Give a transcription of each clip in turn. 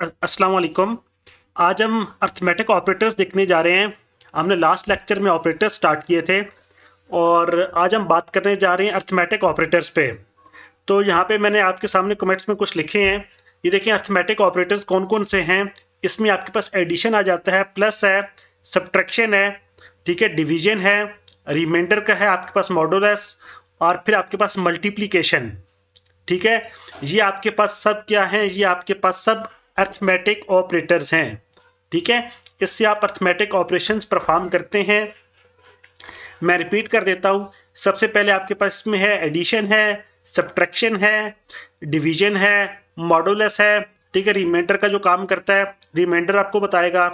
अस्सलाम वालेकुम। आज हम अर्थमेटिक ऑपरेटर्स देखने जा रहे हैं। हमने लास्ट लेक्चर में ऑपरेटर्स स्टार्ट किए थे और आज हम बात करने जा रहे हैं अर्थमेटिक ऑपरेटर्स पे। तो यहाँ पे मैंने आपके सामने कमेंट्स में कुछ लिखे हैं। ये देखें अर्थमेटिक ऑपरेटर्स कौन कौन से हैं। इसमें आपके पास एडिशन आ जाता है, प्लस है, सब्ट्रैक्शन है, ठीक है, डिवीजन है, रिमाइंडर का है आपके पास मॉडुलस, और फिर आपके पास मल्टीप्लिकेशन। ठीक है, ये आपके पास सब क्या है, ये आपके पास सब अर्थमेटिक ऑपरेटर्स हैं। ठीक है, इससे आप अर्थमेटिक ऑपरेशंस परफॉर्म करते हैं। मैं रिपीट कर देता हूं। सबसे पहले आपके पास इसमें है एडिशन है, सब्ट्रैक्शन है, डिवीजन है, मॉडुलस है, ठीक है, रिमाइंडर का जो काम करता है रिमाइंडर आपको बताएगा,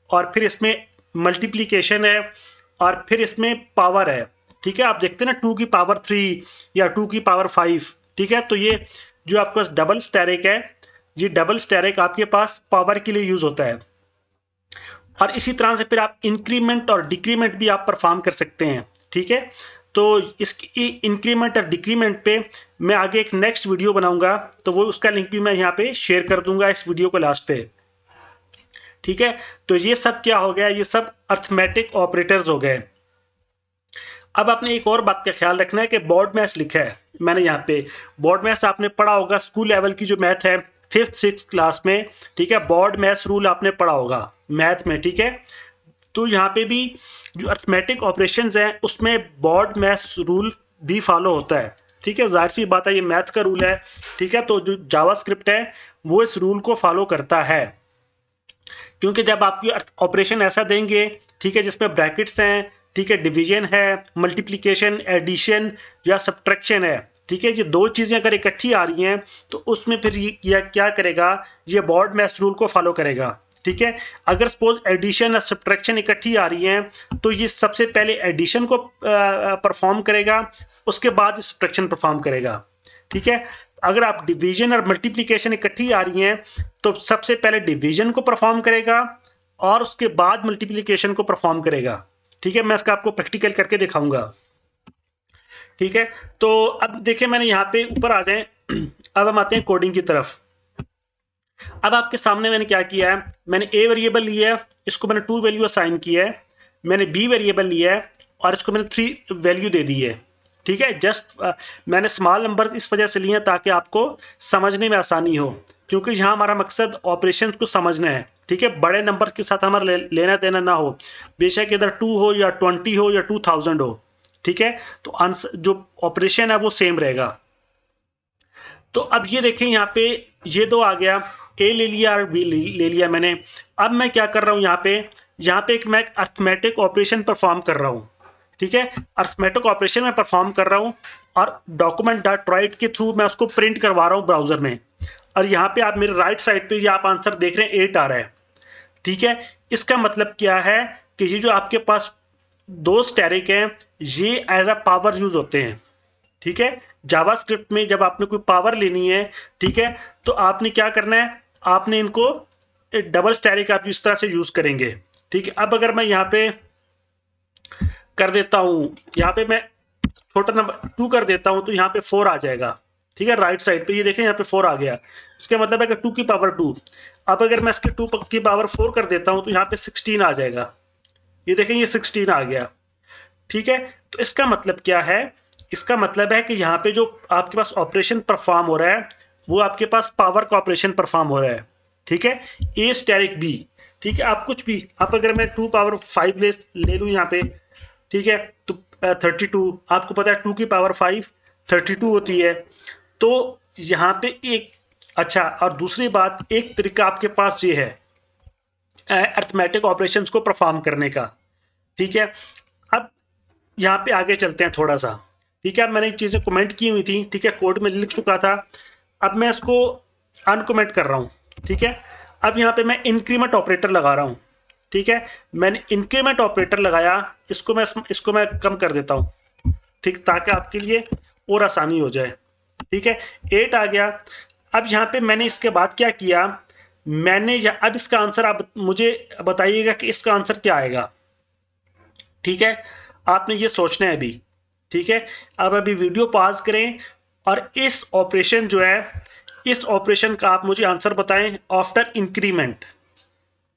और फिर इसमें मल्टीप्लिकेशन है, और फिर इसमें पावर है। ठीक है, आप देखते हैं ना 2 की पावर 3 या 2 की पावर 5। ठीक है, तो ये जो आपके पास डबल स्टेरिक है, ये डबल स्टेरिक आपके पास पावर के लिए यूज होता है। और इसी तरह से फिर आप इंक्रीमेंट और डिक्रीमेंट भी आप परफॉर्म कर सकते हैं। ठीक है, तो इसकी इंक्रीमेंट और डिक्रीमेंट पे मैं आगे एक नेक्स्ट वीडियो बनाऊंगा, तो वो उसका लिंक भी मैं यहाँ पे शेयर कर दूंगा इस वीडियो को लास्ट पे। ठीक है, तो ये सब क्या हो गया, ये सब अर्थमेटिक ऑपरेटर्स हो गए। अब आपने एक और बात का ख्याल रखना है कि बोर्ड मैथ्स लिखा है मैंने यहाँ पे। बोर्ड मैथ्स आपने पढ़ा होगा, स्कूल लेवल की जो मैथ है 5th 6th क्लास में। ठीक है, बोर्ड मैथ्स रूल आपने पढ़ा होगा मैथ में। ठीक है, तो यहाँ पे भी जो अर्थमेटिक ऑपरेशंस हैं उसमें बोर्ड मैथ्स रूल भी फॉलो होता है। ठीक है, जाहिर सी बात है, ये मैथ का रूल है। ठीक है, तो जो जावास्क्रिप्ट है वो इस रूल को फॉलो करता है, क्योंकि जब आपकी ऑपरेशन ऐसा देंगे, ठीक है, जिसमें ब्रैकेट्स हैं, ठीक है, डिवीजन है, मल्टीप्लिकेशन, एडिशन या सब्ट्रैक्शन है, ठीक है, ये दो चीजें अगर इकट्ठी आ रही हैं तो उसमें फिर ये क्या करेगा, ये बोर्ड मैथ्स रूल को फॉलो करेगा। ठीक है, अगर सपोज एडिशन और सब्ट्रैक्शन इकट्ठी आ रही हैं तो ये सबसे पहले एडिशन को परफॉर्म करेगा, उसके बाद सब्ट्रैक्शन परफॉर्म करेगा। ठीक है, अगर आप डिवीजन और मल्टीप्लिकेशन इकट्ठी आ रही हैं तो सबसे पहले डिवीजन को परफॉर्म करेगा और उसके बाद मल्टीप्लिकेशन को परफॉर्म करेगा। ठीक है, मैं इसका आपको प्रैक्टिकल करके दिखाऊंगा। ठीक है, तो अब देखिए मैंने यहाँ पे ऊपर आ जाए। अब हम आते हैं कोडिंग की तरफ। अब आपके सामने मैंने क्या किया है, मैंने ए वेरिएबल लिया है, इसको मैंने 2 वैल्यू असाइन किया है। मैंने बी वेरिएबल लिया है और इसको मैंने 3 वैल्यू दे दी है। ठीक है, जस्ट मैंने स्मॉल नंबर इस वजह से लिए हैं ताकि आपको समझने में आसानी हो, क्योंकि यहाँ हमारा मकसद ऑपरेशन को समझना है। ठीक है, बड़े नंबर के साथ हमारा लेना देना ना हो, बेशक इधर 2 हो या 20 हो या 2000 हो। ठीक है, तो आंसर जो ऑपरेशन है वो सेम रहेगा। तो अब ये देखें यहाँ पे ये दो आ गया, ए ले लिया और बी ले लिया मैंने। अब मैं क्या कर रहा हूँ, यहाँ पे एक मैं अर्थमेटिक ऑपरेशन परफॉर्म कर रहा हूँ। ठीक है, अर्थमेटिक ऑपरेशन मैं परफॉर्म कर रहा हूँ और डॉक्यूमेंट डॉट राइट के थ्रू मैं उसको प्रिंट करवा रहा हूँ ब्राउजर में। और यहाँ पे आप मेरे राइट साइड पे ये आप आंसर देख रहे हैं 8 आ रहा है। ठीक है, इसका मतलब क्या है कि ये जो आपके पास दो स्टैरिक हैं ये एज अ पावर यूज होते हैं। ठीक है, जावास्क्रिप्ट में जब आपने कोई पावर लेनी है, ठीक है, तो आपने क्या करना है, आपने इनको डबल स्टैरिक आप इस तरह से यूज करेंगे। ठीक है, अब अगर मैं यहाँ पे कर देता हूं, यहाँ पे मैं छोटा नंबर 2 कर देता हूं तो यहाँ पे 4 आ जाएगा। ठीक है, राइट साइड पे ये देखें यहाँ पे 4 आ गया, उसका मतलब है कि 2 की पावर 2। अब अगर मैं इसके 2 की पावर 4 कर देता हूं तो यहाँ पे 16 आ जाएगा। ये देखें ये 16 आ गया। ठीक है, तो इसका मतलब क्या है, इसका मतलब है कि यहाँ पे जो आपके पास ऑपरेशन परफॉर्म हो रहा है वो आपके पास पावर का ऑपरेशन परफॉर्म हो रहा है। ठीक है, ए स्टेरिक बी। ठीक है, आप कुछ भी, आप अगर मैं 2 पावर 5 ले लूँ यहाँ पे, ठीक है, तो 32, आपको पता है 2 की पावर 5 32 होती है। तो यहाँ पे एक अच्छा, और दूसरी बात, एक तरीका आपके पास ये है अर्थमेटिक ऑपरेशंस को परफॉर्म करने का। ठीक है, अब यहाँ पे आगे चलते हैं थोड़ा सा। ठीक है, अब मैंने चीजें कमेंट की हुई थी, ठीक है, कोड में लिख चुका था, अब मैं इसको अनकमेंट कर रहा हूँ। ठीक है, अब यहाँ पे मैं इंक्रीमेंट ऑपरेटर लगा रहा हूँ। ठीक है, मैंने इंक्रीमेंट ऑपरेटर लगाया, इसको मैं कम कर देता हूँ, ठीक, ताकि आपके लिए और आसानी हो जाए। ठीक है, 8 आ गया। अब यहाँ पे मैंने इसके बाद क्या किया, अब इसका आंसर आप मुझे बताइएगा कि इसका आंसर क्या आएगा। ठीक है, आपने ये सोचना है अभी। ठीक है, अब अभी वीडियो पॉज करें और इस ऑपरेशन जो है इस ऑपरेशन का आप मुझे आंसर बताएं आफ्टर इंक्रीमेंट।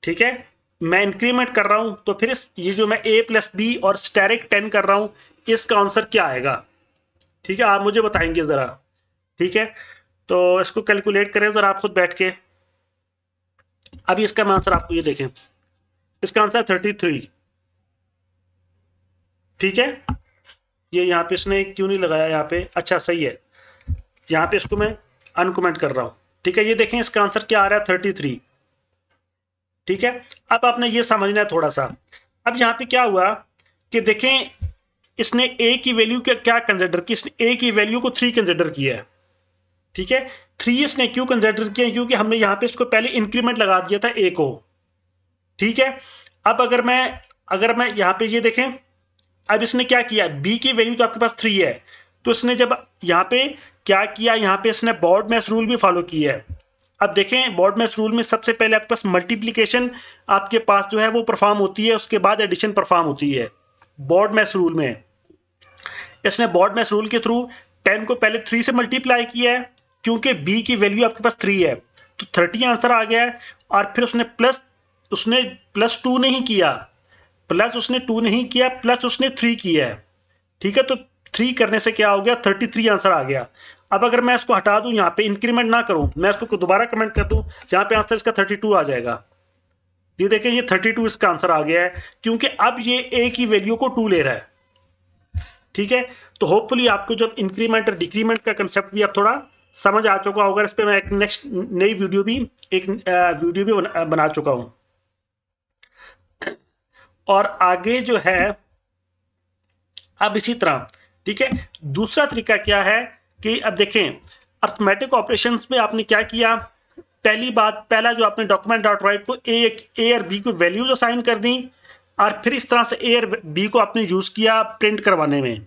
ठीक है, मैं इंक्रीमेंट कर रहा हूं तो फिर ये जो मैं a प्लस बी और स्टेरिक 10 कर रहा हूं, इसका आंसर क्या आएगा? ठीक है, आप मुझे बताएंगे जरा। ठीक है, तो इसको कैलकुलेट करें जरा आप खुद बैठ के। अभी इसका मैं आंसर आपको ये देखें, इसका आंसर 33। ठीक है, ये यहाँ पे इसने क्यों नहीं लगाया यहाँ पे? अच्छा सही है, यहाँ पे इसको मैं अनकमेंट कर रहा हूं। ठीक है, ये देखें इसका आंसर क्या आ रहा है, 33। ठीक है, अब आपने ये समझना है थोड़ा सा। अब यहाँ पे क्या हुआ कि देखें, इसने a की वैल्यू क्या कंसिडर की? इसने a की वैल्यू को 3 कंसिडर किया है। ठीक है, 3 इसने क्यों कंसिडर किया? क्योंकि हमने यहाँ पे इसको पहले इंक्रीमेंट लगा दिया था a को। ठीक है, अब अगर मैं यहाँ पे ये देखें, अब इसने क्या किया, b की वैल्यू तो आपके पास 3 है, तो इसने जब यहाँ पे क्या किया, यहाँ पे इसने बॉड मैस रूल भी फॉलो किया है। अब देखें, बॉड मैस रूल में सबसे पहले आपके पास मल्टीप्लीकेशन आपके पास जो है वो परफॉर्म होती है, उसके बाद एडिशन परफॉर्म होती है। बॉड मैस रूल में इसने बॉड मैस रूल के थ्रू 10 को पहले 3 से मल्टीप्लाई किया है, क्योंकि b की वैल्यू आपके पास 3 है, तो 30 आंसर आ गया है। और फिर उसने प्लस 2 नहीं किया, प्लस उसने 3 किया है। ठीक है, तो 3 करने से क्या हो गया, 33 आंसर आ गया। अब अगर मैं इसको हटा दूं, यहाँ पे इंक्रीमेंट ना करूं, मैं इसको दोबारा कमेंट कर दूं, यहाँ पे आंसर इसका 32 आ जाएगा। ये देखें, ये 32 इसका आंसर आ गया है, क्योंकि अब ये a की वैल्यू को 2 ले रहा है। ठीक है, तो होपफुली आपको जब इंक्रीमेंट और डिक्रीमेंट का कंसेप्ट भी अब थोड़ा समझ आ चुका होगा। इस पे मैं एक नेक्स्ट नई वीडियो भी बना चुका हूं। और आगे जो है अब इसी तरह, ठीक है, दूसरा तरीका क्या है कि अब देखें, अर्थमेटिक ऑपरेशंस में आपने क्या किया, पहला जो आपने डॉक्यूमेंट डॉट राइट को ए और बी को वैल्यूज असाइन कर दी, और फिर इस तरह से ए और बी को आपने यूज किया प्रिंट करवाने में।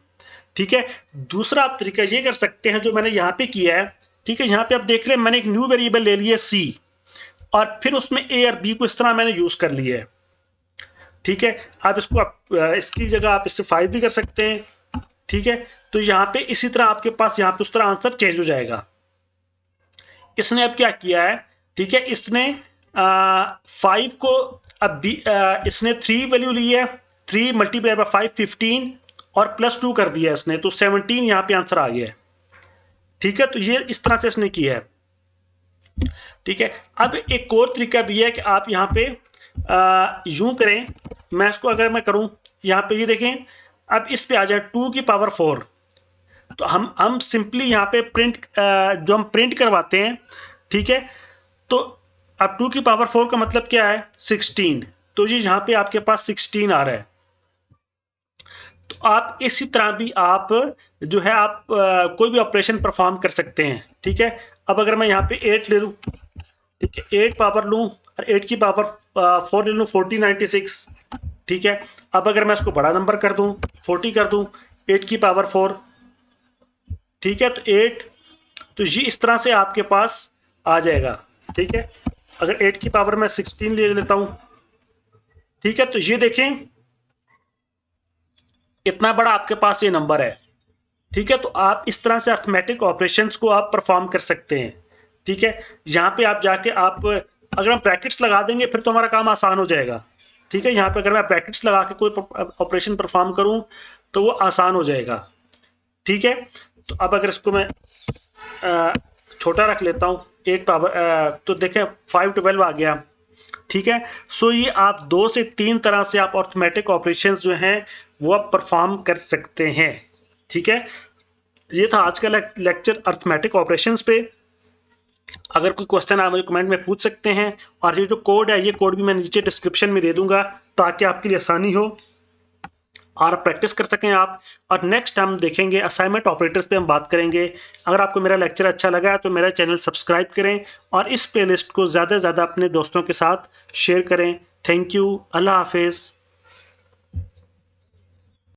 ठीक है, दूसरा आप तरीका ये कर सकते हैं जो मैंने यहाँ पे किया है। ठीक है, यहाँ पे आप देख रहे हैं मैंने एक न्यू वेरिएबल ले लिया सी, और फिर उसमें ए और बी को इस तरह मैंने यूज कर लिया है। ठीक है, आप इसकी जगह आप इससे 5 भी कर सकते हैं। ठीक है, तो यहाँ पे इसी तरह आपके पास यहाँ पे उस तरह आंसर चेंज हो जाएगा। इसने अब क्या किया है, ठीक है, इसने 5 को अब इसने 3 वैल्यू ली है, 3 मल्टीप्लाई बाय 5 15 और प्लस 2 कर दिया इसने, तो 17 यहाँ पे आंसर आ गया है। ठीक है, तो ये इस तरह से इसने किया है। ठीक है, अब एक और तरीका भी है कि आप यहाँ पे यूं करें, मैं इसको अगर मैं करूं यहाँ पे, ये देखें, अब इस पे आ जाए 2 की पावर 4, तो हम सिंपली यहाँ पे जो हम प्रिंट करवाते हैं। ठीक है, तो अब 2 की पावर 4 का मतलब क्या है, 16, तो ये यहाँ पे आपके पास 16 आ रहा है। तो आप इसी तरह भी आप जो है आप कोई भी ऑपरेशन परफॉर्म कर सकते हैं। ठीक है, अब अगर मैं यहाँ पे 8 ले लूँ, ठीक है, 8 पावर लूँ और 8 की पावर 4 ले लूँ, 4096। ठीक है, अब अगर मैं इसको बड़ा नंबर कर दूं, 40 कर दूं, 8 की पावर 4, ठीक है, तो 8, तो ये इस तरह से आपके पास आ जाएगा। ठीक है, अगर 8 की पावर मैं 16 ले लेता हूं, ठीक है, तो ये देखें इतना बड़ा आपके पास ये नंबर है। ठीक है, तो आप इस तरह से अर्थमेटिक ऑपरेशंस को आप परफॉर्म कर सकते हैं। ठीक है, यहाँ पे आप जाके आप अगर हम ब्रैकेट्स लगा देंगे फिर तो हमारा काम आसान हो जाएगा। ठीक है, यहाँ पे अगर मैं ब्रैकेट्स लगा के कोई ऑपरेशन परफॉर्म करूं तो वो आसान हो जाएगा। ठीक है, तो अब अगर इसको मैं छोटा रख लेता हूँ, 8 पावर तो देखें 512 आ गया। ठीक है, सो ये आप 2 से 3 तरह से आप अर्थमेटिक ऑपरेशंस जो हैं वो आप परफॉर्म कर सकते हैं। ठीक है, ये था आज का लेक्चर अर्थमेटिक ऑपरेशंस पे। अगर कोई क्वेश्चन आप मुझे कमेंट में पूछ सकते हैं, और ये जो कोड है, ये कोड भी मैं नीचे डिस्क्रिप्शन में दे दूंगा ताकि आपके लिए आसानी हो और प्रैक्टिस कर सकें आप। और नेक्स्ट हम देखेंगे असाइनमेंट ऑपरेटर्स पे हम बात करेंगे। अगर आपको मेरा लेक्चर अच्छा लगा तो मेरा चैनल सब्सक्राइब करें और इस प्लेलिस्ट को ज़्यादा से ज़्यादा अपने दोस्तों के साथ शेयर करें। थैंक यू, अल्लाह हाफिज़।